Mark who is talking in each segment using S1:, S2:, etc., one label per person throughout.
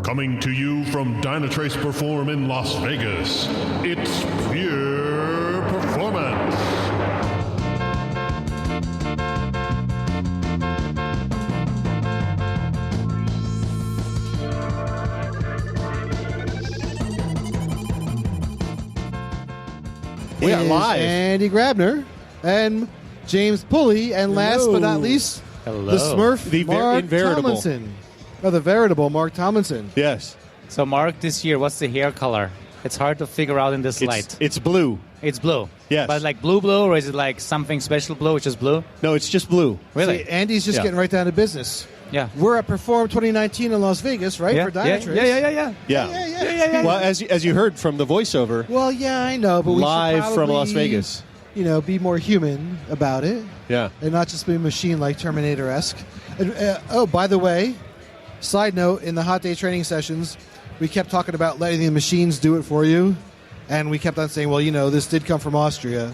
S1: Coming to you from Dynatrace Perform in Las Vegas, it's Pure Performance.
S2: We are live.
S3: Andy Grabner and James Pulley, and last but not least, the Smurf,
S2: The
S3: Mark
S2: inveritable.
S3: Tomlinson. Oh, the veritable Mark Tomlinson.
S2: Yes.
S4: So, Mark, this year, what's the hair color? It's hard to figure out in this light.
S2: It's blue.
S4: It's blue.
S2: Yes.
S4: But like blue, or is it like something special blue, which is blue?
S2: No, it's just blue.
S4: Really?
S3: See, Andy's just getting right down to business.
S4: Yeah.
S3: We're at Perform 2019 in Las Vegas, right?
S4: Yeah.
S3: For Dynatrace.
S4: Yeah.
S2: Well, as you heard from the voiceover,
S3: Well, yeah, I know, but we
S2: live
S3: should probably,
S2: from Las Vegas.
S3: You know, be more human about it.
S2: Yeah.
S3: And not just be machine like Terminator-esque. And, oh, by the way, side note, in the hot day training sessions, we kept talking about letting the machines do it for you. And we kept on saying, well, you know, this did come from Austria.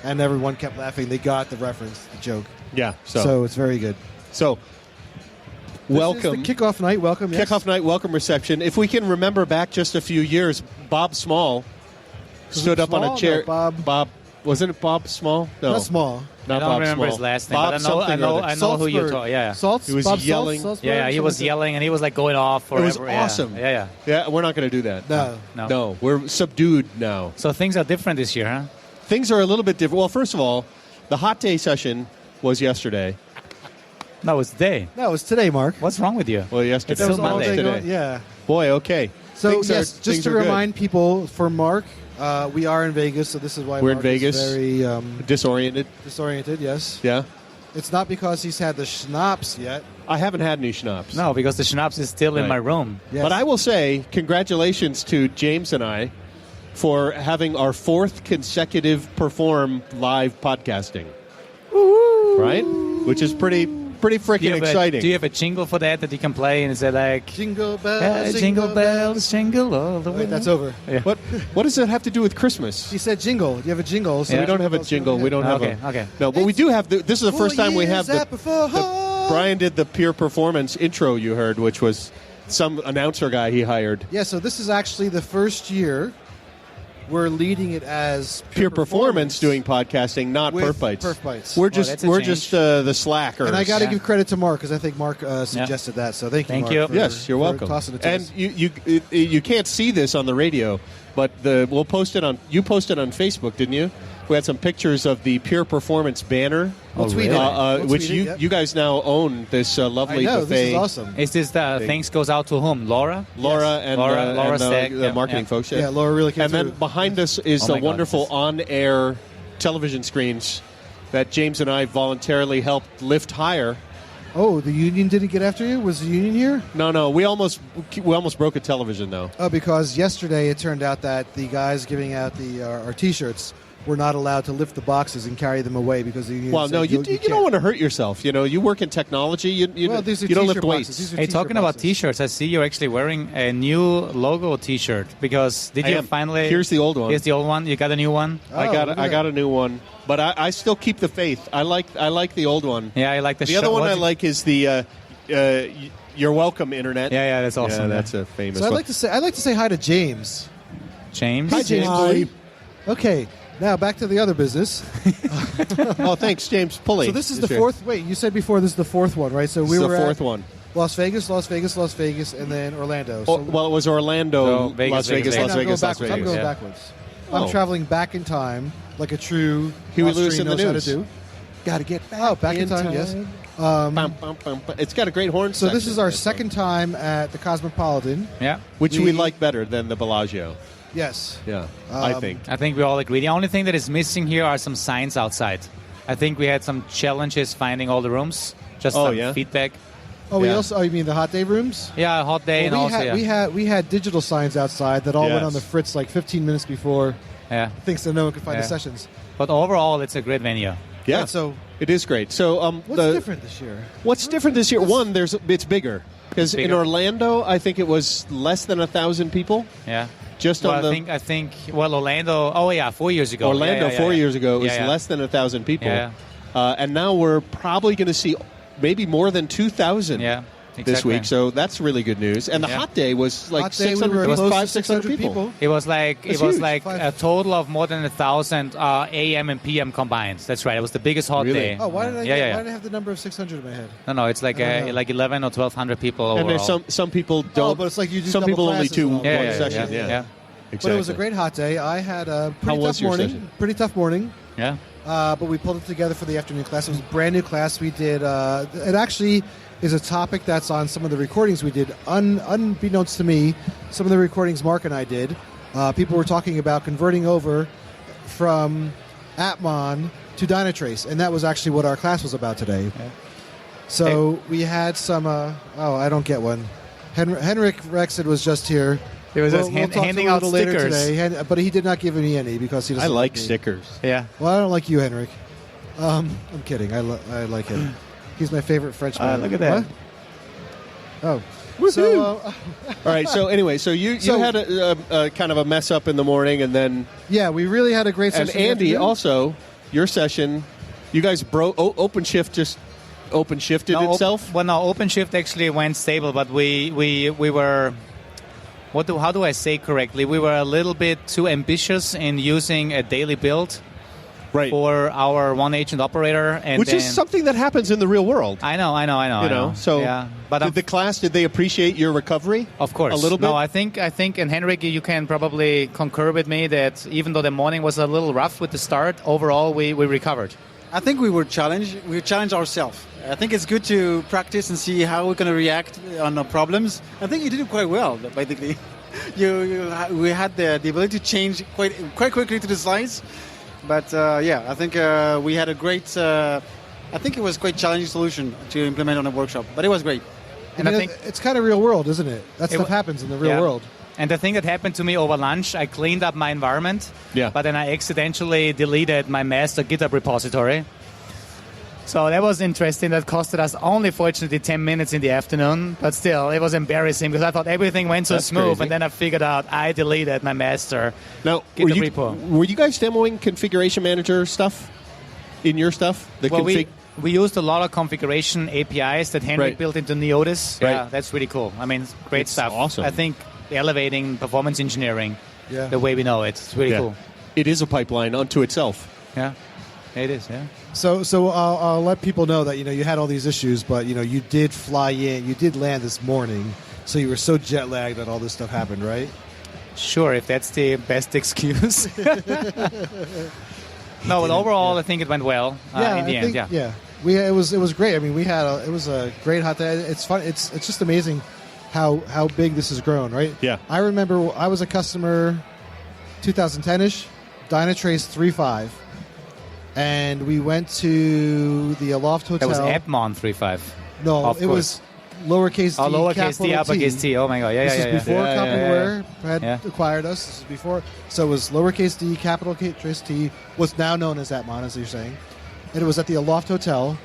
S3: And everyone kept laughing. They got the reference, the joke.
S2: Yeah.
S3: So it's very good.
S2: So welcome.
S3: This is the kickoff night. Welcome. Yes.
S2: Kickoff night welcome reception. If we can remember back just a few years, Bob Small stood up on a
S3: Small?
S2: chair.
S3: No, Bob.
S2: Wasn't it Bob Small? No.
S3: Not Small.
S2: Not
S4: I don't
S2: Bob
S4: remember
S2: Small.
S4: his last name,
S2: Bob
S4: but
S2: something
S4: I know
S2: or other.
S4: who you're
S3: Salzburg.
S4: talking. Yeah.
S3: Salz,
S2: He was
S3: Bob
S2: yelling.
S3: Salzburg,
S4: Yeah, he was
S3: something like
S4: yelling and he was like going off
S2: It
S4: forever.
S2: was
S4: Yeah.
S2: awesome.
S4: Yeah.
S2: Yeah, we're not going to do that.
S3: that. No.
S4: No.
S2: We're subdued now.
S4: So things are different this year, huh?
S2: Things are a little bit different. Well, first of all, the hot day session was yesterday.
S4: No, it's today.
S3: No, it's today, Mark.
S4: What's wrong with you?
S2: Well, yesterday.
S4: It's still
S3: That was all
S4: Monday.
S3: day
S2: Today.
S3: going- Yeah.
S2: Boy, okay.
S3: So,
S2: Things are-
S3: yes, just
S2: things
S3: to
S2: are good.
S3: remind people, for Mark, we are in Vegas, so this is why
S2: We're in
S3: Mark
S2: Vegas.
S3: is very
S2: Disoriented.
S3: disoriented, yes.
S2: Yeah.
S3: It's not because he's had the schnapps yet.
S2: I haven't had any schnapps.
S4: No, because the schnapps is still in
S2: Right.
S4: my room.
S3: Yes.
S2: But I will say congratulations to James and I for having our fourth consecutive Perform live podcasting. Right? Which is pretty freaking exciting.
S4: Do you have a jingle for that you can play and say like
S3: Jingle bells,
S4: jingle bells, jingle all the way?
S3: Wait, that's over.
S4: Yeah.
S2: What does that have to do with Christmas?
S3: He said jingle. Do you have a jingle? So
S4: Yeah.
S2: We don't have a jingle. We don't have
S4: Okay.
S2: No, but we do have this is the first time we have the
S3: before.
S2: Brian did the Pure Performance intro you heard, which was some announcer guy he hired.
S3: Yeah, so this is actually the first year we're leading it as
S2: Pure Performance doing podcasting, not
S3: with
S2: Perfbytes.
S3: Perfbytes.
S2: We're
S4: that's
S2: just
S4: a
S2: we're
S4: change.
S2: just the slackers.
S3: And I got to
S4: Yeah.
S3: give credit to Mark because I think Mark suggested that. So thank you,
S4: Thank
S3: Mark.
S4: you.
S3: for-
S2: Yes, you're
S3: for
S2: welcome.
S3: tossing it to
S2: And
S3: us.
S2: you can't see this on the radio, but we'll post it on. You posted on Facebook, didn't you? We had some pictures of the Pure Performance banner,
S3: We'll tweet it. We'll
S2: which
S3: tweet it, yep.
S2: you guys now own. This
S3: I
S2: lovely
S3: know,
S2: buffet.
S3: this is awesome.
S4: Is this the thanks goes out to whom? Laura?
S2: Laura and
S4: Laura
S2: and
S4: Stagg,
S2: the
S4: yeah,
S2: marketing
S4: yeah.
S2: folks.
S3: Yeah, Laura really came
S2: And then
S3: through.
S2: behind us is
S4: Oh
S2: the
S4: my God,
S2: wonderful
S4: this is-
S2: on-air television screens that James and I voluntarily helped lift higher.
S3: Oh, the union didn't get after you? Was the union here?
S2: No, we almost broke a television though.
S3: Oh, because yesterday it turned out that the guys giving out our T-shirts were not allowed to lift the boxes and carry them away because the union
S2: Well,
S3: said,
S2: no, you
S3: can't."
S2: don't want to hurt yourself. You know, you work in technology. You
S3: Well, these are
S2: don't
S3: T-shirt
S2: lift
S3: boxes.
S2: weights.
S3: These are
S4: Hey,
S3: T-shirt
S4: talking about
S3: boxes.
S4: T-shirts, I see you're actually wearing a new logo T-shirt because did
S2: I
S4: you
S2: am.
S4: finally?
S2: Here's the old one.
S4: Here's the old one. You got a new one?
S3: Oh,
S2: I
S3: look at
S2: got
S3: that.
S2: a new one, but I still keep the faith. I like the old one.
S4: Yeah, I like the.
S2: The other one
S4: what's
S2: I
S4: it-
S2: like is the You're Welcome Internet.
S4: Yeah, that's awesome.
S2: Yeah, that's a famous
S3: So I'd
S2: one.
S3: like to say hi to James.
S4: James.
S3: Hi, James.
S2: Hi.
S3: Okay, now back to the other business.
S2: Oh, thanks, James Pulley.
S3: So this is the
S2: here.
S3: fourth. Wait, you said before this is the fourth one, right? So
S2: This
S3: we
S2: is
S3: were
S2: the fourth
S3: at
S2: one.
S3: Las Vegas, and then Orlando.
S2: Oh,
S3: So
S2: well, it was Orlando,
S4: So, Vegas,
S2: Las Vegas,
S4: Vegas,
S3: Hey,
S2: Las
S3: no, I'm
S2: Vegas,
S3: going
S2: Las
S3: backwards. I'm
S2: Vegas.
S3: going
S4: Yeah.
S3: backwards.
S2: Oh.
S3: I'm traveling back in time like a true
S2: Huey
S3: Austrian
S2: Lewis in the
S3: knows how
S2: news.
S3: to do.
S2: Got to get back.
S3: Oh, back in time, yes.
S2: Bum, bum, bum, bum. It's got a great horn
S3: So this
S2: section.
S3: is our
S2: That's fun.
S3: second time at the Cosmopolitan.
S4: Yeah.
S2: Which we
S3: we-
S2: like better than the Bellagio.
S3: Yes.
S2: Yeah, I think.
S4: I think we all agree. The only thing that is missing here are some signs outside. I think we had some challenges finding all the rooms. Just
S2: Oh,
S4: some
S2: yeah?
S4: feedback.
S3: Oh, we
S2: Yeah.
S3: also. Oh, you mean the hot day rooms?
S4: Yeah, hot day and also
S3: we had digital signs outside that all went
S2: Yes.
S3: on the fritz like 15 minutes before
S4: yeah.
S3: things so no one could find the
S4: Yeah.
S3: sessions.
S4: But overall, it's a great venue.
S2: Yeah,
S3: Right, so
S2: it is great. So,
S3: what's different this year?
S2: What's different this year? One, it's bigger because in
S4: Bigger.
S2: Orlando, I think it was less than 1,000 people.
S4: Yeah.
S2: Just
S4: Well,
S2: on the
S4: I think. Well, Orlando. Oh yeah, 4 years ago.
S2: Orlando
S4: Yeah,
S2: 4
S4: yeah.
S2: years ago, it was
S4: Yeah, yeah.
S2: less than 1,000 people.
S4: Yeah.
S2: And now we're probably going to see maybe more than 2,000.
S4: Yeah.
S2: this week, so that's really good news. And the hot day was like
S3: Hot day,
S2: 600.
S3: we were
S2: It was
S3: close to
S2: 500-600 people.
S4: It was like
S2: That's huge.
S4: a total of more than 1,000 AM and PM combined. That's right. It was the biggest hot
S2: Really?
S4: day.
S3: Oh, why did I?
S4: Yeah.
S3: Why did I have the number of 600 in my head?
S4: No, it's like like 11 or 1,200 people overall.
S2: And there's some people don't.
S3: Oh, but it's like you do
S2: some
S3: double
S2: people only
S3: classes
S2: do
S3: and
S2: one
S3: all
S4: yeah,
S3: that.
S2: session.
S4: yeah.
S2: Exactly.
S3: But it was a great hot day. I had a
S2: How
S3: pretty
S2: was
S3: tough
S2: your
S3: morning.
S2: session?
S3: Pretty tough morning.
S4: Yeah.
S3: But we pulled it together for the afternoon class. It was a brand new class. We did. It actually is a topic that's on some of the recordings we did. Unbeknownst to me, some of the recordings Mark and I did, people were talking about converting over from Atmon to Dynatrace, and that was actually what our class was about today.
S4: Yeah.
S3: So we had some. I don't get one. Henrik Rexed was just here.
S4: He was just
S3: talk to
S4: handing
S3: him a
S4: out
S3: little later
S4: stickers.
S3: today, but he did not give me any because he doesn't.
S2: I like
S3: me.
S2: stickers.
S4: Yeah.
S3: Well, I don't like you, Henrik. I'm kidding. I like him. He's my favorite Frenchman.
S4: Look at that.
S3: What? Oh.
S2: Woohoo!
S3: So,
S2: All right. So anyway, so you had a kind of a mess up in the morning, and then
S3: yeah, we really had a great
S2: and
S3: session.
S2: Andy also your session. You guys OpenShift shifted itself.
S4: Well, no, OpenShift actually went stable, but we were. How do I say correctly? We were a little bit too ambitious in using a daily build
S2: Right.
S4: for our one agent operator, and
S2: Which is something that happens in the real world.
S4: I know.
S2: You know, so
S4: yeah, but
S2: did the class, did they appreciate your recovery?
S4: of course,
S2: a little bit.
S4: No, I think, and Henrik, you can probably concur with me that even though the morning was a little rough with the start, overall we recovered.
S5: I think we were challenged. We challenged ourselves. I think it's good to practice and see how we're going to react on the problems. I think you did it quite well, basically. We had the ability to change quite quickly to the slides. But I think we had a great. I think it was quite challenging solution to implement on a workshop, but it was great.
S4: And I think
S3: it's kind of real world, isn't it? That stuff happens in the real world.
S4: And the thing that happened to me over lunch, I cleaned up my environment, but then I accidentally deleted my master GitHub repository. So that was interesting. That costed us only, fortunately, 10 minutes in the afternoon. But still, it was embarrassing because I thought everything went so smooth.
S2: Crazy.
S4: And then I figured out I deleted my master
S2: Now,
S4: GitHub repo.
S2: were you guys demoing configuration manager stuff in your stuff?
S4: We used a lot of configuration APIs that Henrik built into Neotis.
S2: Right.
S4: Yeah, that's really cool. I mean, great
S2: It's
S4: stuff.
S2: awesome.
S4: I think elevating performance engineering the way we know it. It's really cool.
S2: It is a pipeline unto itself.
S4: Yeah, it is, yeah.
S3: So I'll let people know that you had all these issues, but you did fly in, you did land this morning, so you were so jet lagged that all this stuff happened, right?
S4: Sure, if that's the best excuse. No, but overall, I think it went well in the end.
S3: Yeah. It was great. I mean, it was a great hot day. It's fun. It's just amazing how big this has grown, right?
S2: Yeah.
S3: I remember I was a customer 2010ish, Dynatrace 3.5. And we went to the Aloft Hotel.
S4: That was Atmon 3.5.
S3: No, it was lowercase d,
S4: lowercase d, uppercase T. Oh my god,
S3: This is before Comptonware had
S4: Yeah.
S3: acquired us. This is before. So it was lowercase d, capital Trace T, what's now known as Atmon, as you're saying. And it was at the Aloft Hotel,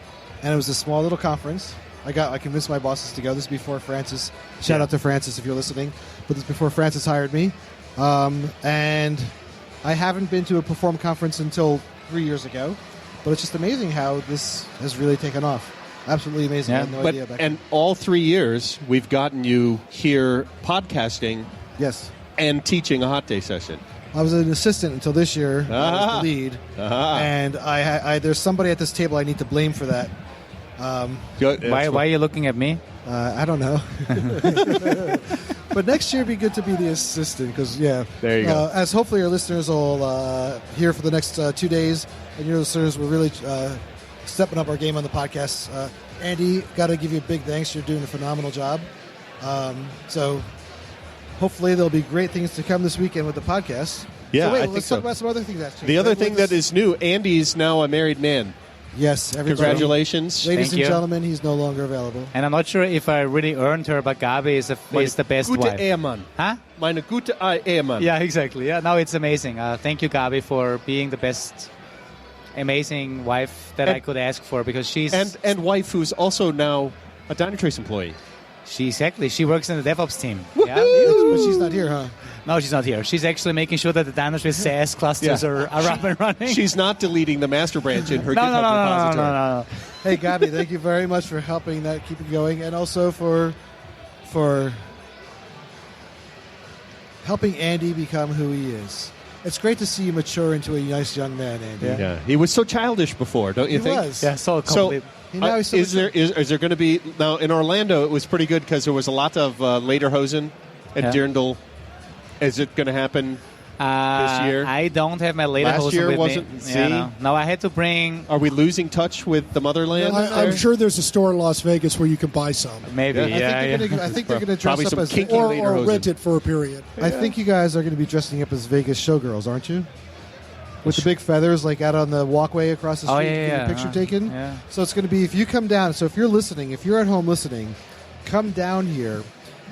S3: and it was a small little conference. I convinced my bosses to go. This is before Francis. Shout out to Francis if you're listening. But this is before Francis hired me. And I haven't been to a Perform conference until 3 years ago. But it's just amazing how this has really taken off. Absolutely amazing. I had no idea back then.
S2: And all 3 years, we've gotten you here podcasting
S3: Yes.
S2: and teaching a hot day session.
S3: I was an assistant until this year. I was the lead. And I there's somebody at this table I need to blame for that.
S4: Why are you looking at me?
S3: I don't know. But next year, it'd be good to be the assistant because,
S2: There you go.
S3: as hopefully your listeners will hear for the next 2 days, and your listeners will really stepping up our game on the podcast. Andy, got to give you a big thanks. You're doing a phenomenal job. So hopefully there'll be great things to come this weekend with the podcast.
S2: Yeah,
S3: so wait,
S2: I think
S3: let's
S2: so.
S3: talk about some other things that's changed.
S2: The other
S3: right?
S2: thing that is new, Andy's now a married man.
S3: Yes, everybody.
S2: Congratulations.
S3: Ladies
S4: Thank
S3: and
S4: you.
S3: gentlemen, he's no longer available.
S4: And I'm not sure if I really earned her, but Gabi is the best
S2: Gute
S4: wife.
S2: Ehemann.
S4: Huh?
S2: Meine gute Ehemann.
S4: Yeah, exactly. Yeah, no, it's amazing. Thank you, Gabi, for being the best, amazing wife that I could ask for because she's
S2: And wife who's also now a Dynatrace employee.
S4: she works in the DevOps team.
S3: But she's not here, huh?
S4: No, she's not here. She's actually making sure that the Dynatrace SaaS clusters are up and running.
S2: She's not deleting the master branch in her GitHub repository.
S4: No.
S3: Hey, Gabi, thank you very much for helping that keep it going, and also for helping Andy become who he is. It's great to see you mature into a nice young man, Andy.
S2: Yeah. He was so childish before, don't you
S3: He
S2: think?
S3: was.
S4: Yeah, so complete.
S2: Is there going to be now in Orlando? It was pretty good because there was a lot of Lederhosen and Dirndl. Is it going to happen this year?
S4: I don't have my Lederhosen
S2: Last year
S4: with
S2: wasn't.
S4: me.
S2: See?
S4: Yeah, no, I had to bring.
S2: Are we losing touch with the motherland?
S6: I'm sure there's a store in Las Vegas where you can buy some.
S4: Maybe,
S3: I think they're going to dress
S2: Probably
S3: up
S2: some
S3: as
S2: kinky
S6: Or
S2: Lederhosen.
S6: rent it for a period.
S3: I think you guys are going to be dressing up as Vegas showgirls, aren't you? With the big feathers, like out on the walkway across the street to get your picture taken.
S4: Yeah.
S3: So it's going to be, if you come down, so if you're listening, if you're at home listening, come down here.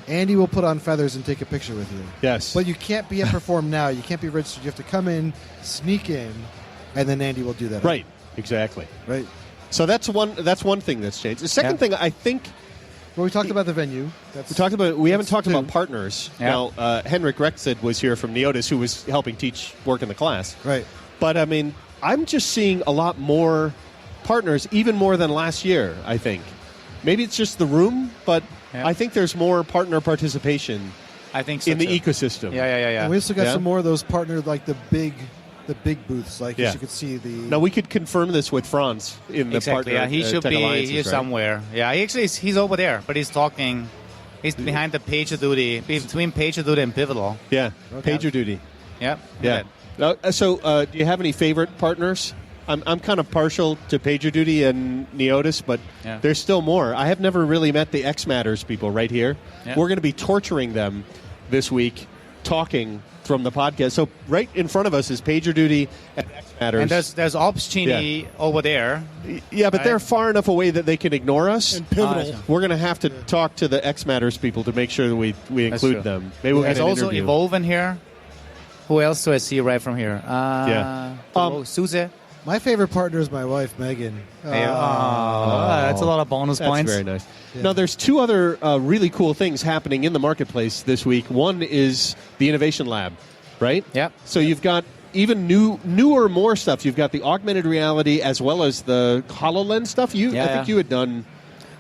S3: Andy will put on feathers and take a picture with you.
S2: Yes.
S3: But you can't be at Perform now. You can't be registered. You have to come in, sneak in, and then Andy will do that.
S2: Right. Exactly.
S3: Right.
S2: So that's one thing that's changed. The second thing, I think,
S3: Well, we talked about the venue.
S2: we haven't talked
S3: two.
S2: about partners.
S4: Yeah.
S2: Now, Henrik Rexed was here from Neotis, who was helping teach work in the class.
S3: Right.
S2: But, I mean, I'm just seeing a lot more partners, even more than last year, I think. Maybe it's just the room, but I think there's more partner participation
S4: I think so
S2: in the
S4: too.
S2: ecosystem.
S4: Yeah.
S3: And we also got
S2: Yeah.
S3: some more of those partnered, like the big booths, like
S2: Yeah.
S3: as you could see the.
S2: Now, we could confirm this with Franz in the
S4: Exactly.
S2: partner
S4: Yeah, he should
S2: Tech
S4: be
S2: Alliances,
S4: here
S2: right?
S4: somewhere. Yeah, he's over there, but he's talking. He's behind the PagerDuty, between PagerDuty and Pivotal.
S2: Yeah, PagerDuty.
S4: Yep.
S2: Yeah. Do you have any favorite partners? I'm kind of partial to PagerDuty and Neotis, but there's still more. I have never really met the X Matters people right here.
S4: Yeah.
S2: We're going to be torturing them this week, talking from the podcast. So right in front of us is PagerDuty and X Matters.
S4: And there's Opsgenie over there.
S2: Yeah, but they're far enough away that they can ignore us.
S6: And Pivotal.
S2: We're going to have to talk to the X Matters people to make sure that we include
S4: true.
S2: them. Maybe we'll
S4: There's
S2: get an
S4: also
S2: interview.
S4: Evolve in here. Who else do I see right from here? Suze.
S3: My favorite partner is my wife, Megan.
S4: That's a lot of bonus
S2: That's
S4: points.
S2: very nice. Now, there's two other really cool things happening in the marketplace this week. One is the Innovation Lab, right?
S4: Yep.
S2: So you've got even newer, more stuff. You've got the augmented reality as well as the HoloLens stuff. I think you had done.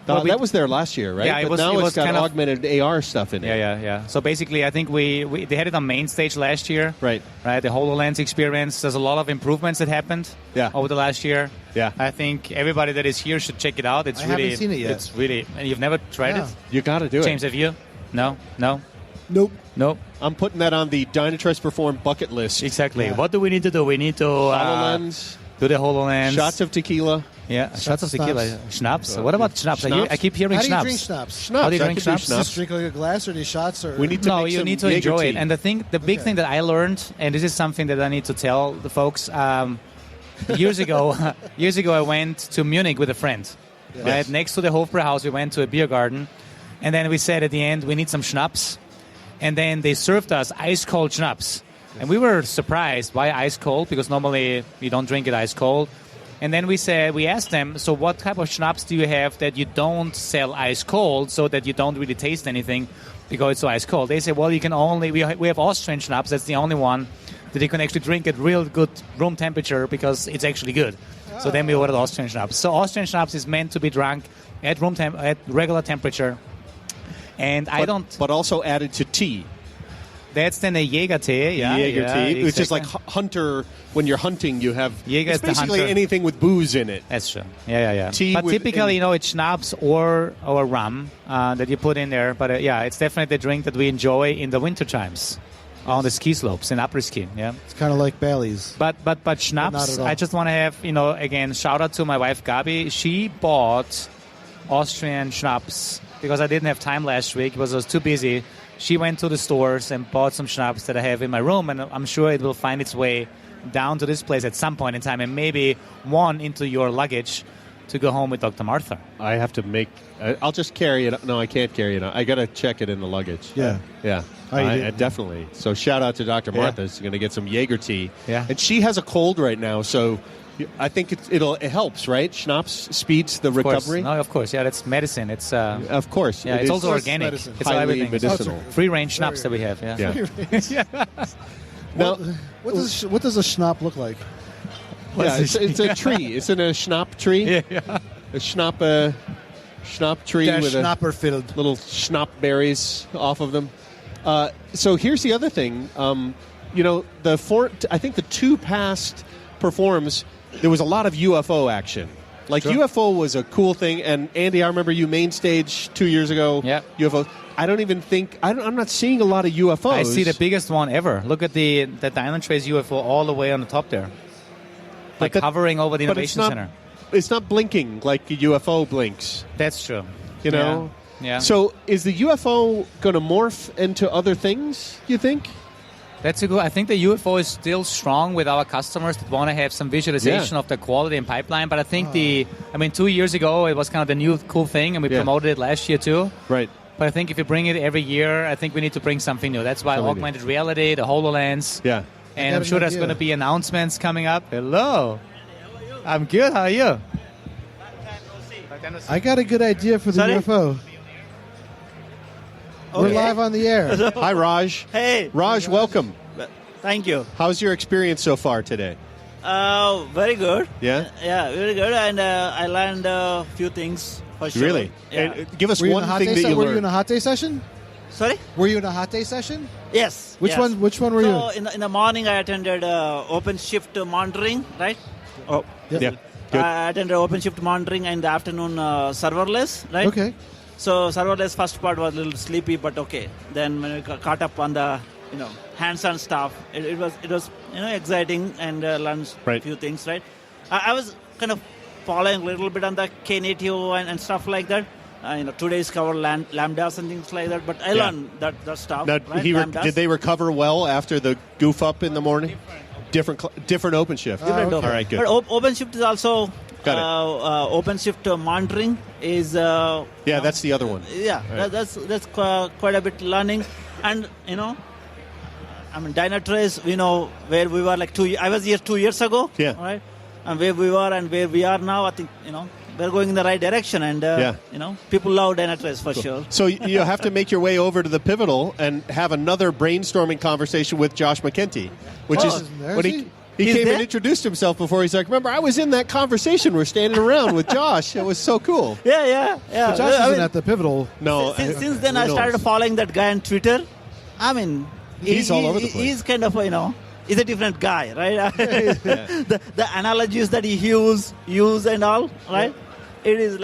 S2: That was there last year, right?
S4: Yeah,
S2: but now
S4: it was
S2: it's got
S4: kind of
S2: augmented AR stuff in it.
S4: Yeah. So basically, I think they had it on main stage last year.
S2: Right.
S4: The HoloLens experience. There's a lot of improvements that happened over the last year.
S2: Yeah.
S4: I think everybody that is here should check it out.
S3: I haven't seen it yet.
S4: It's really, and you've never tried it?
S2: You got to do
S4: James,
S2: it.
S4: have you? No.
S6: Nope.
S2: I'm putting that on the Dynatrace Perform bucket list.
S4: Exactly. Yeah. What do we need to do? We need to
S2: HoloLens.
S4: Do the HoloLens.
S2: Shots of tequila.
S4: Yeah, shots of tequila. Schnapps. What about schnapps?
S2: Schnapps?
S4: I keep hearing
S3: How do you
S4: schnapps.
S3: drink schnapps?
S2: Schnapps.
S4: How do you
S2: I
S4: drink
S2: could do
S4: schnapps?
S3: Just drink like a glass or do shots? Or
S2: We need to
S4: No,
S2: make
S4: you
S2: some
S4: need to
S2: Jaeger
S4: enjoy
S2: tea.
S4: it. And the big thing that I learned, and this is something that I need to tell the folks. Years ago, I went to Munich with a friend.
S2: Yes.
S4: Right next to the Hofbrauhaus, we went to a beer garden, and then we said at the end we need some schnapps, and then they served us ice cold schnapps, and we were surprised why ice cold, because normally you don't drink it ice cold. And then we asked them, so what type of schnapps do you have that you don't sell ice cold, so that you don't really taste anything because it's so ice cold? They said, well, you can only we have Austrian schnapps. That's the only one that you can actually drink at real good room temperature because it's actually good. So then we ordered Austrian schnapps. So Austrian schnapps is meant to be drunk at at regular temperature, and
S2: but also added to tea.
S4: That's then a Jäger tea,
S2: Jaeger tea, which is
S4: exactly.
S2: like hunter. When you're hunting, you have
S4: Jaeger
S2: it's
S4: is the
S2: basically
S4: hunter.
S2: anything with booze in it.
S4: That's true. Yeah.
S2: Tea
S4: But
S2: with-
S4: typically, it's schnapps or rum that you put in there. But it's definitely the drink that we enjoy in the winter times on the ski slopes in après ski. Yeah.
S3: It's kind of like Bailey's.
S4: But
S3: not
S4: schnapps,
S3: at all.
S4: I just want to have, again, shout out to my wife Gabi. She bought Austrian schnapps because I didn't have time last week because I was too busy. She went to the stores and bought some schnapps that I have in my room, and I'm sure it will find its way down to this place at some point in time, and maybe one into your luggage to go home with Dr. Martha.
S2: I have to make. I'll just carry it. No, I can't carry it. I got to check it in the luggage.
S3: Yeah.
S2: Yeah. Definitely. So shout out to Dr. Martha. She's going to get some Jaeger tea.
S4: Yeah.
S2: And she has a cold right now, so I think it helps, right? Schnapps speeds the recovery.
S4: No, of course. Yeah, that's medicine. It's
S2: of course.
S4: Yeah, it's also organic.
S3: medicine.
S4: It's
S2: Highly
S4: everything.
S2: medicinal.
S4: Free range schnapps that we have. Yeah.
S2: Now,
S3: What does a schnapp look like?
S2: it's a tree. Isn't it a schnapp tree?
S4: Yeah.
S2: A schnapp tree
S3: Der
S2: with
S3: Schnapper filled.
S2: little schnapp berries off of them. So here's the other thing. I think the two past performs, there was a lot of UFO action. Like UFO was a cool thing, and Andy, I remember you main stage 2 years ago.
S4: Yeah.
S2: UFO. I don't even think I'm not seeing a lot of UFOs.
S4: I see the biggest one ever. Look at the Dynatrace UFO all the way on the top there, like hovering over the Innovation Center.
S2: It's not blinking like a UFO blinks.
S4: That's true.
S2: You know?
S4: Yeah.
S2: So is the UFO going to morph into other things, you think?
S4: That's a good. I think the UFO is still strong with our customers that want to have some visualization of the quality and pipeline. But I think 2 years ago, it was kind of the new cool thing, and we promoted it last year too.
S2: Right.
S4: But I think if you bring it every year, I think we need to bring something new. That's why augmented reality, the HoloLens.
S2: Yeah.
S4: And I'm sure there's going to be announcements coming up. Hello. I'm good. How are you?
S3: I got a good idea for the UFO. We're live on the air.
S2: Hi, Raj.
S7: Hey.
S2: Raj, welcome.
S7: Thank you.
S2: How's your experience so far today?
S7: Very good.
S2: Yeah?
S7: Yeah, very good. And I learned a few things for sure.
S2: Really?
S7: Yeah.
S2: And give us
S3: Were you
S2: one
S3: in a hot
S2: thing
S3: day
S2: that you
S3: Were you in
S2: learned.
S3: a hot day session?
S7: Sorry?
S3: Were you in a hot day session?
S7: Yes.
S3: Which
S7: yes.
S3: one were you
S7: So in the morning I attended OpenShift monitoring, right? Oh.
S2: Yeah. Good.
S7: I attended OpenShift monitoring, and in the afternoon serverless, right?
S3: Okay.
S7: So serverless first part was a little sleepy, but okay. Then when we caught up on the hands-on stuff, it was exciting, and learned a few things, right? I was kind of following a little bit on the Knative and stuff like that. 2 days cover lambdas and things like that, but I learned that stuff.
S2: Now,
S7: right?
S2: did they recover well after the goof up in the morning? Different OpenShift.
S7: Different
S2: All right, good.
S7: But OpenShift is also OpenShift monitoring is.
S2: That's the other one.
S7: Yeah,
S2: right.
S7: that's quite a bit learning, and Dynatrace. We know where we were I was here 2 years ago.
S2: Yeah.
S7: Right, and where we were and where we are now. I think we're going in the right direction, and people love Dynatrace for sure.
S2: So you have to make your way over to the Pivotal and have another brainstorming conversation with Josh McKenty, which is when he came and introduced himself before. He's like, "Remember, I was in that conversation. We're standing around with Josh. It was so cool."
S7: Yeah.
S3: But Josh isn't at the Pivotal.
S2: No.
S7: Since then, I started following that guy on Twitter.
S2: He's all over the place.
S7: He's kind of he's a different guy, right? the analogies that he use and all, right? Yeah. It is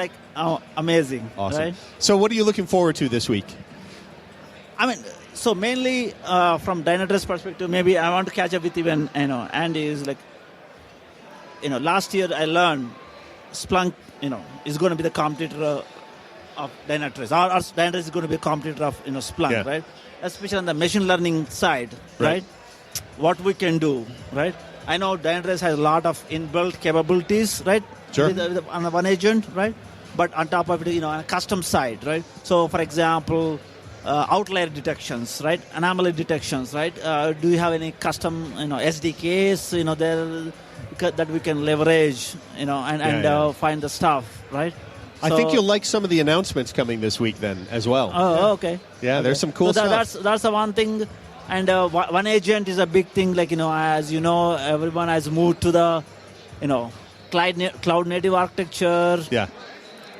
S7: amazing.
S2: Awesome.
S7: Right?
S2: So what are you looking forward to this week?
S7: So mainly from Dynatrace perspective, maybe I want to catch up with even Andy is last year I learned Splunk is going to be the competitor of Dynatrace. Or Dynatrace is going to be a competitor of Splunk, right? Especially on the machine learning side, right? What we can do, right? I know Dynatrace has a lot of inbuilt capabilities, right?
S2: Sure.
S7: On the one agent, right? But on top of it, on a custom side, right? So, for example, outlier detections, right? Anomaly detections, right? Do you have any custom, SDKs, there that we can leverage, and find the stuff, right?
S2: I think you'll like some of the announcements coming this week then as well.
S7: Oh, okay.
S2: Yeah, there's some cool stuff.
S7: That's the one thing. And one agent is a big thing. As you know, everyone has moved to the, cloud native architecture.
S2: Yeah.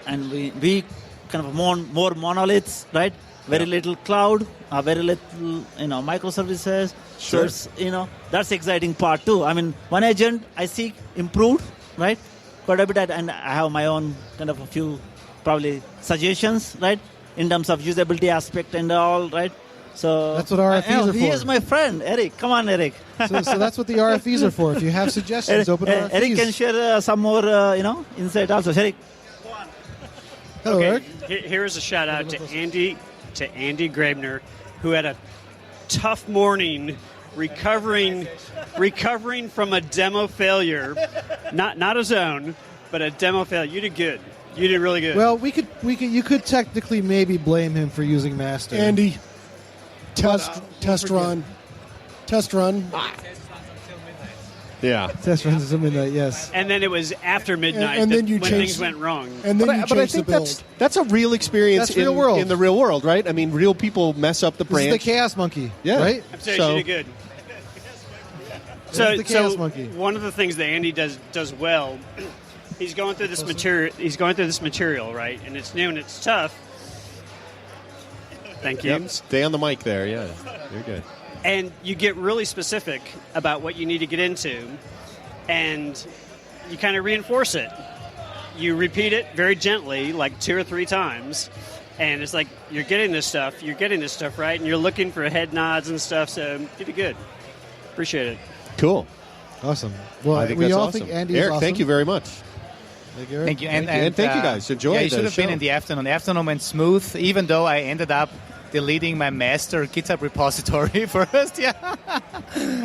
S7: And we kind of more monoliths, right? Very little cloud, very little, microservices.
S2: Sure.
S7: So it's, that's the exciting part too. One agent I see improved, right? Quite a bit, and I have my own kind of a few probably suggestions, right? In terms of usability aspect and all, right? So
S3: that's what RFEs are for.
S7: He is my friend, Eric. Come on, Eric.
S3: so that's what the RFEs are for. If you have suggestions, open RFEs.
S7: Eric can share some more, insight also. Eric.
S3: Hello, Eric.
S8: Here's a shout out to Andy Grabner, who had a tough morning recovering from a demo failure, not a zone, but a demo failure. You did good. You did really good.
S3: Well, you could technically maybe blame him for using master.
S6: Andy, test run.
S2: Yeah.
S3: Test runs until midnight. Yes.
S8: And then it was after midnight
S6: And then you
S8: when
S6: changed-
S8: things went wrong.
S6: And then
S2: But I think that's a real experience
S3: That's real world.
S2: in the real world, right? I mean, real people mess up the
S3: This
S2: branch.
S3: is the Chaos Monkey.
S2: Yeah.
S3: Right.
S8: I'm sorry,
S2: So-
S8: you did good.
S3: This is the Chaos
S8: So
S3: Monkey.
S8: one of the things that Andy does well, he's going through this material. He's going through this material, right? And it's new and it's tough. Thank you.
S2: Yep. Stay on the mic there. Yeah, you're good.
S8: And you get really specific about what you need to get into, and you kind of reinforce it. You repeat it very gently, like 2 or 3 times, and it's like you're getting this stuff right, and you're looking for head nods and stuff. So you did good. Appreciate it.
S2: Cool.
S3: Awesome. Well,
S2: I think
S3: we
S2: that's
S3: all
S2: awesome.
S3: think Andy is
S2: Eric,
S3: awesome.
S2: thank you very much.
S3: Thank you, Eric.
S4: Thank you.
S2: And thank you guys. Enjoy
S4: Yeah, you
S2: the
S4: should have been
S2: show.
S4: in the afternoon. The afternoon went smooth, even though I ended up deleting my master GitHub repository first. Yeah.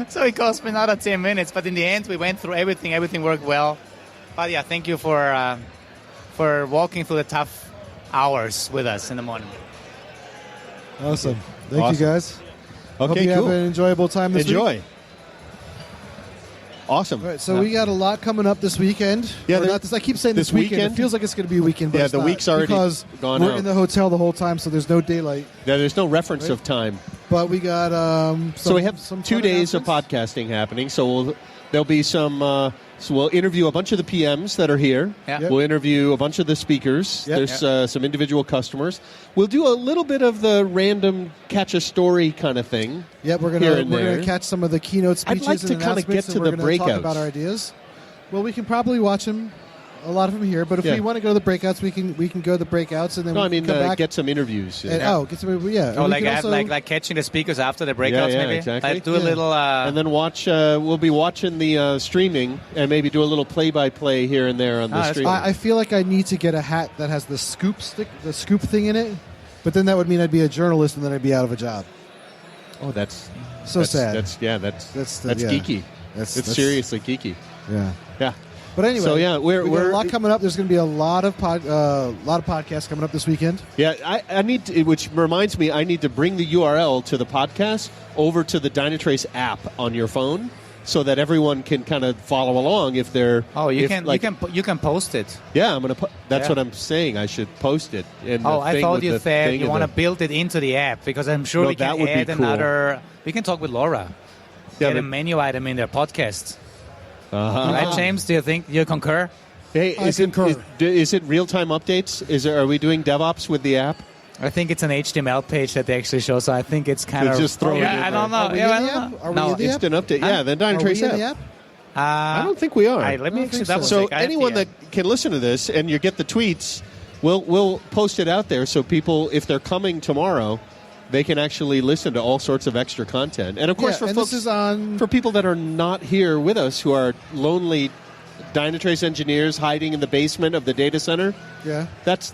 S4: So it cost me another 10 minutes. But in the end, we went through everything. Everything worked well. But yeah, thank you for walking through the tough hours with us in the morning.
S3: Awesome. Thank
S2: Awesome.
S3: you, guys. Hope
S2: Okay,
S3: you
S2: cool.
S3: have an enjoyable time this
S2: Enjoy.
S3: week.
S2: Awesome.
S3: All right, so we got a lot coming up this weekend.
S2: Yeah,
S3: Or
S2: there-
S3: not this, I keep saying this
S2: this
S3: weekend.
S2: weekend?
S3: It feels like it's going to be a weekend, but
S2: Yeah,
S3: it's
S2: the
S3: not,
S2: week's already
S3: because
S2: gone
S3: we're
S2: out.
S3: in the hotel the whole time, so there's no daylight.
S2: Yeah, there's no reference
S3: Right.
S2: of time.
S3: But we got
S2: So we have
S3: some
S2: 2
S3: fun
S2: days of
S3: announcements.
S2: podcasting happening. So there'll be some. So we'll interview a bunch of the PMs that are here.
S4: Yeah.
S3: Yep.
S2: We'll interview a bunch of the speakers.
S3: Yep.
S2: There's some individual customers. We'll do a little bit of the random catch a story kind of thing.
S3: Yep, we're
S2: here and
S3: gonna
S2: there.
S3: catch some of the keynote
S2: I'd
S3: speeches
S2: like to
S3: and
S2: kinda get
S3: announcements,
S2: to
S3: and we're
S2: the
S3: gonna talk
S2: breakouts.
S3: about our ideas. Well, we can probably watch them, a lot of them here. But if
S2: Yeah.
S3: we want to go to the breakouts, we can go to the breakouts, and then
S2: No,
S3: we
S2: I mean
S3: can come back.
S2: get some interviews.
S3: and, get some, yeah. And
S4: Oh,
S3: we
S4: like
S3: can also-
S4: like catching the speakers after the breakouts,
S2: yeah,
S4: maybe.
S2: exactly.
S4: Like do a
S3: Yeah.
S4: little.
S2: And then watch. We'll be watching the streaming and maybe do a little play-by-play here and there on the
S4: that's
S2: stream.
S3: I feel like I need to get a hat that has the scoop thing in it, but then that would mean I'd be a journalist and then I'd be out of a job.
S2: Oh, that's
S3: sad.
S2: That's
S3: That's
S2: geeky.
S3: That's
S2: Seriously geeky.
S3: Yeah.
S2: Yeah.
S3: But anyway,
S2: So, yeah,
S3: we got
S2: we're-
S3: a lot coming up. There's going to be a lot of podcasts coming up this weekend.
S2: Yeah, I need to, which reminds me, I need to bring the URL to the podcast over to the Dynatrace app on your phone so that everyone can kind of follow along if they're.
S4: Oh, you
S2: if,
S4: can post it.
S2: Yeah, I'm gonna. That's
S4: Yeah.
S2: what I'm saying. I should post it. And
S4: Oh,
S2: the
S4: I
S2: thing
S4: thought
S2: with
S4: you
S2: the
S4: said
S2: thing
S4: you
S2: and
S4: want to
S2: the-
S4: build it into the app because I'm sure
S2: No,
S4: we can
S2: that would be
S4: add
S2: cool.
S4: another. We can talk with Laura.
S2: Yeah,
S4: Get a
S2: but-
S4: menu item in their podcast.
S2: Uh-huh.
S4: Right, James? Do you concur?
S2: Hey,
S6: I concur.
S2: Is it real time updates? Are we doing DevOps with the app?
S4: I think it's an HTML page that they actually show, so I think it's kind
S2: They
S4: of.
S2: just throw it in
S4: I don't know.
S3: Are we
S4: Yeah,
S3: in
S4: I
S3: the
S4: don't
S3: app?
S4: know.
S3: Are we
S4: No,
S3: in the
S2: Instant update. Yeah, the
S3: Are
S2: Dynatrace
S3: we in
S2: app.
S3: the app?
S2: I don't think we are.
S4: All right, let me
S3: I don't
S4: actually
S3: think so.
S4: double
S2: So
S4: check. I have the
S2: anyone
S4: app.
S2: that can listen to this and you get the tweets, we'll post it out there so people, if they're coming tomorrow, they can actually listen to all sorts of extra content. And of course,
S3: Yeah,
S2: for
S3: and
S2: folks,
S3: this is on.
S2: for people that are not here with us, who are lonely Dynatrace engineers hiding in the basement of the data center,
S3: Yeah.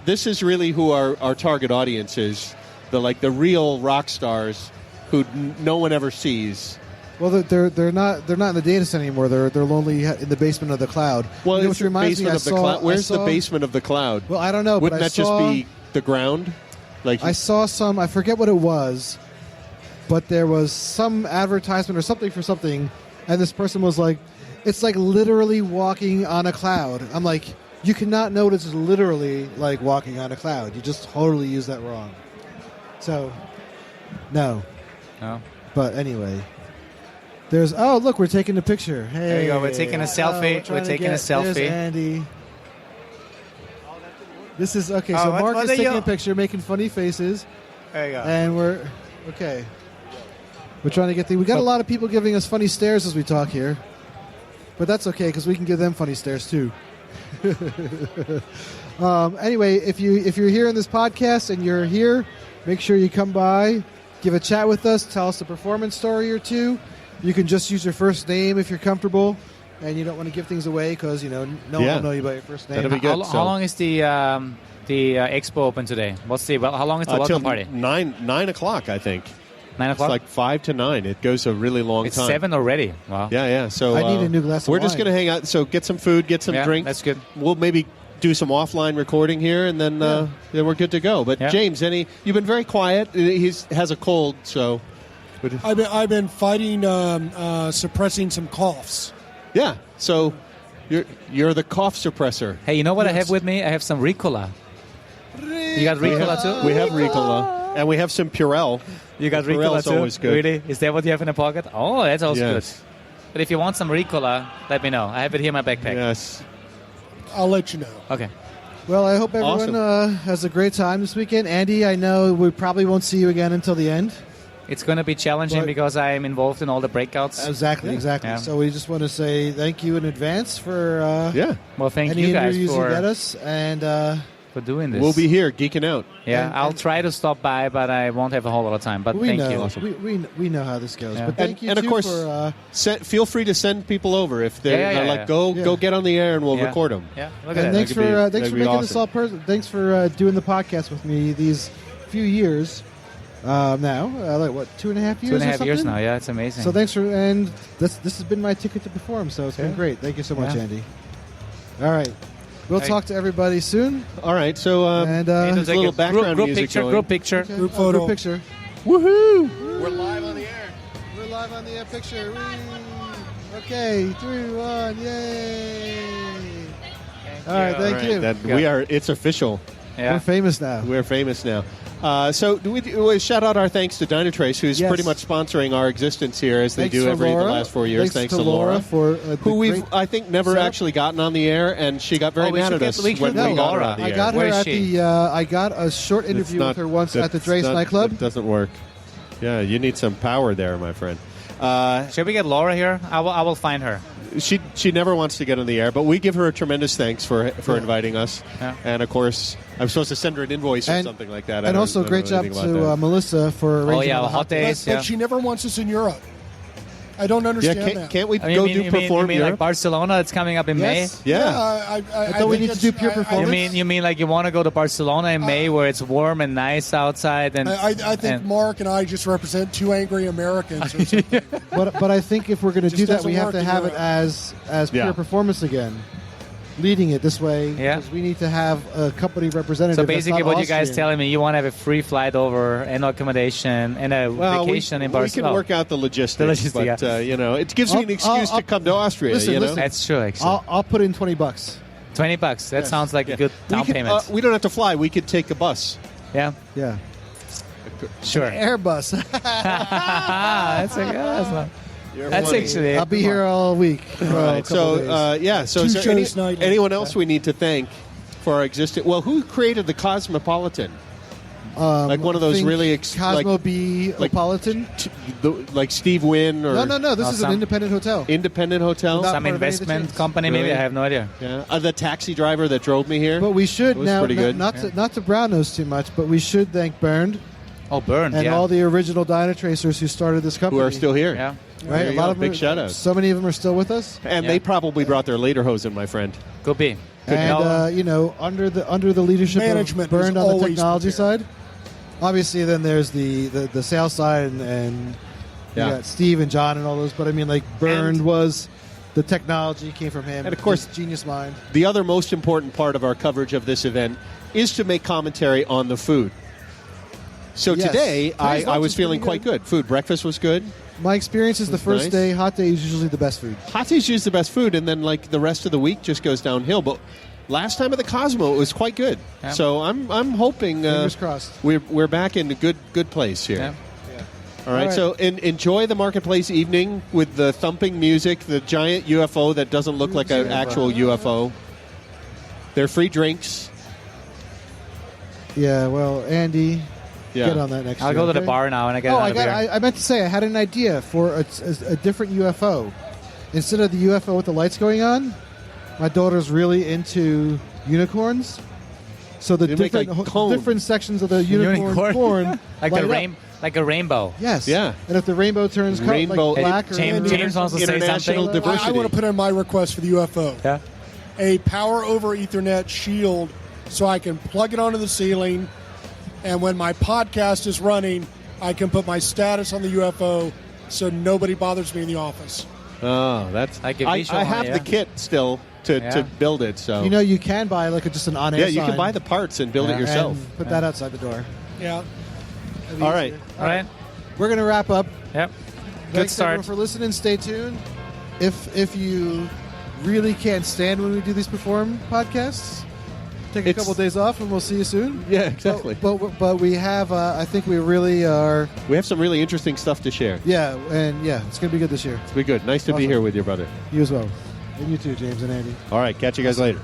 S2: this is really who our target audience is. The real rock stars who no one ever sees.
S3: Well, they're not in the data center anymore. They're lonely in the basement of the cloud.
S2: Well,
S3: You know,
S2: it's
S3: which reminds
S2: the
S3: me,
S2: basement of the cloud. Where's the basement of the cloud?
S3: Well, I don't know.
S2: Wouldn't
S3: but
S2: that just be the ground? Like
S3: I saw some. I forget what it was, but there was some advertisement or something for something, and this person was like, "It's like literally walking on a cloud." I'm like, "You cannot know it's literally like walking on a cloud. You just totally use that wrong." So, no.
S4: No.
S3: But anyway, there's. Oh, look, we're taking a picture. Hey,
S4: There you go. We're taking a selfie.
S3: trying
S4: We're
S3: to
S4: taking a
S3: get-
S4: selfie.
S3: There's Andy. This is okay.
S4: Oh,
S3: So
S4: what-
S3: Mark
S4: what
S3: is
S4: are
S3: taking
S4: you-
S3: a picture, making funny faces.
S4: There you go.
S3: And we're okay. We're trying to get we got a lot of people giving us funny stares as we talk here, but that's okay because we can give them funny stares too. Anyway, if you're here in this podcast and you're here, make sure you come by, give a chat with us, tell us a performance story or two. You can just use your first name if you're comfortable, and you don't want to give things away because no one will know you by your first name.
S2: That'll be good.
S4: How long is the expo open today? How long is the
S2: till
S4: welcome party?
S2: 9 o'clock, I think.
S4: 9
S2: It's
S4: o'clock.
S2: like 5 to 9. It goes a really long
S4: It's
S2: time.
S4: 7 already. Wow.
S2: Yeah. So
S3: I need a new glass of
S2: We're just
S3: wine.
S2: going to hang out. So get some food, get some
S4: Yeah,
S2: drinks.
S4: that's good.
S2: We'll maybe do some offline recording here, and then then we're good to go. But
S4: Yeah.
S2: James, you've been very quiet. He has a cold, so.
S6: I've been fighting, suppressing some coughs.
S2: Yeah. So you're the cough suppressor.
S4: Hey, you know what I have with me? I have some Ricola. You got Ricola too?
S2: We have Ricola. And we have some Purell.
S4: You got Ricola
S2: Purell's
S4: too?
S2: always good.
S4: Really? Is that what you have in the pocket? Oh, that's also
S2: Yes.
S4: good. But if you want some Ricola, let me know. I have it here in my backpack.
S2: Yes.
S6: I'll let you know.
S4: Okay.
S3: Well, I hope everyone has a great time this weekend. Andy, I know we probably won't see you again until the end.
S4: It's going to be challenging because I am involved in all the breakouts.
S3: Exactly.
S4: Yeah.
S3: So we just want to say thank you in advance for
S4: Well, thank
S3: any
S4: you guys
S3: interviews
S4: for
S3: you get us. And
S4: for doing this.
S2: We'll be here geeking out.
S4: Yeah, I'll try to stop by, but I won't have a whole lot of time. But
S3: we
S4: thank
S3: know.
S4: you.
S3: Awesome. We know how this goes.
S4: Yeah.
S3: But thank you
S2: and
S3: too
S2: of course,
S3: for,
S2: feel free to send people over if they're go get on the air and we'll record them.
S4: Yeah, look at
S3: and
S4: that.
S3: thanks for making this all personal. Thanks for doing the podcast with me these few years now. Like what, 2.5 years?
S4: 2.5 years now. Yeah, it's amazing.
S3: So thanks and this has been my ticket to perform. So it's been great. Thank you so much, Andy. All right. We'll talk to everybody soon.
S2: All right, so there's a little background music going.
S4: Group picture.
S3: Okay.
S6: Group photo.
S3: Group picture.
S2: Woohoo!
S3: We're live on the air. We're live on the air picture. Whee! Okay, 3, 1, yay! All right, thank you.
S2: It's official.
S4: Yeah.
S3: We're famous now.
S2: We're famous now. So do we shout out our thanks to Dynatrace, who's pretty much sponsoring our existence here as they do every the last 4 years. Thanks to Laura
S3: for
S2: who we've I think never actually gotten on the air, and she got very mad at us when we got her on the air.
S3: I got her at the. I got a short interview with her once at the Drace nightclub.
S2: It doesn't work. Yeah, you need some power there, my friend.
S4: Should we get Laura here? I will find her.
S2: She never wants to get on the air, but we give her a tremendous thanks for inviting us. Yeah. And of course, I'm supposed to send her an invoice or something like that.
S3: And also, great job to Melissa for arranging all the hot days.
S6: But she never wants us in Europe. I don't understand that.
S2: Can't we go perform?
S4: You mean like Barcelona? It's coming up in May.
S2: Yeah.
S3: I thought we need to do pure performance.
S4: You mean like you want to go to Barcelona in May where it's warm and nice outside? And
S6: I think Mark and I just represent two angry Americans. Or something.
S3: but I think if we're going to do that, we have to have it as pure performance again. Leading it this way, because we need to have a company representative.
S4: So basically, what you guys
S3: Austrian.
S4: telling me, you want to have a free flight over and accommodation and a vacation in Barcelona.
S2: We can work out the logistics, but it gives me an excuse to come to Austria.
S3: Listen,
S4: that's true. Actually,
S3: I'll put in $20.
S4: $20. That sounds like a good down payment.
S2: We don't have to fly. We could take a bus.
S4: Yeah. Sure.
S3: An Airbus.
S4: That's a good one. That's actually.
S3: I'll be here all week.
S2: Right. So, So, is there anyone else we need to thank for our existence? Well, who created the Cosmopolitan? Like one of those really
S3: Cosmo Politan?
S2: Like Steve Wynn or
S3: no. This is an independent hotel.
S2: Independent hotel.
S4: Some investment company, maybe. I have no idea.
S2: Yeah. The taxi driver that drove me here.
S3: But we should now.
S2: Pretty good.
S3: Not to brown nose too much, but we should thank Bernd.
S4: Oh, Bernd,
S3: and all the original Dynatracers who started this company,
S2: who are still here.
S4: Yeah.
S3: Right. A lot of
S2: big shout out.
S3: So many of them are still with us,
S2: and they probably brought their lederhosen, my friend.
S4: Could be.
S3: And under the leadership
S6: management
S3: of Bernd on the technology
S6: prepared.
S3: side. Obviously, then there's the sales side and you got Steve and John and all those. But I mean, like Bernd was the technology came from him,
S2: and of course,
S3: genius mind.
S2: The other most important part of our coverage of this event is to make commentary on the food. So today, I was feeling quite good. Breakfast was good.
S3: My experience is the first day, hot day is usually the best food.
S2: Hot day is usually the best food, and then like the rest of the week just goes downhill. But last time at the Cosmo, it was quite good. Yeah. So I'm hoping
S3: fingers crossed.
S2: We're back in a good place here.
S4: Yeah.
S2: All right. So enjoy the marketplace evening with the thumping music, the giant UFO that doesn't look like an actual UFO. There are free drinks.
S3: Yeah. Well, Andy.
S2: Yeah.
S3: Get on that next
S4: I'll
S3: year,
S4: go to the bar now and I get
S3: I meant to say I had an idea for a different UFO. Instead of the UFO with the lights going on, my daughter's really into unicorns. So the different sections of the unicorn horn
S4: like a rainbow.
S3: Yes.
S2: Yeah.
S3: And if the rainbow turns black or
S4: James wants to say something.
S2: Diversity.
S6: I want to put in my request for the UFO.
S4: Yeah.
S6: A power over Ethernet shield so I can plug it onto the ceiling. And when my podcast is running, I can put my status on the UFO so nobody bothers me in the office.
S2: Oh, that's... I have the kit still to build it. So
S3: you can buy just an on-air sign.
S2: Yeah, you can buy the parts and build it yourself.
S3: And put that outside the door.
S6: Yeah.
S2: All right.
S3: We're going to wrap up.
S4: Yep.
S3: Thanks everyone for listening. Stay tuned. if you really can't stand when we do these Perform podcasts, take a couple days off and we'll see you soon.
S2: Yeah, exactly.
S3: But we have, I think we really are.
S2: We have some really interesting stuff to share.
S3: Yeah, and it's going to be good this year.
S2: It's be good. Nice to be here with you, brother.
S3: You as well. And you too, James and Andy.
S2: All right, catch you guys later.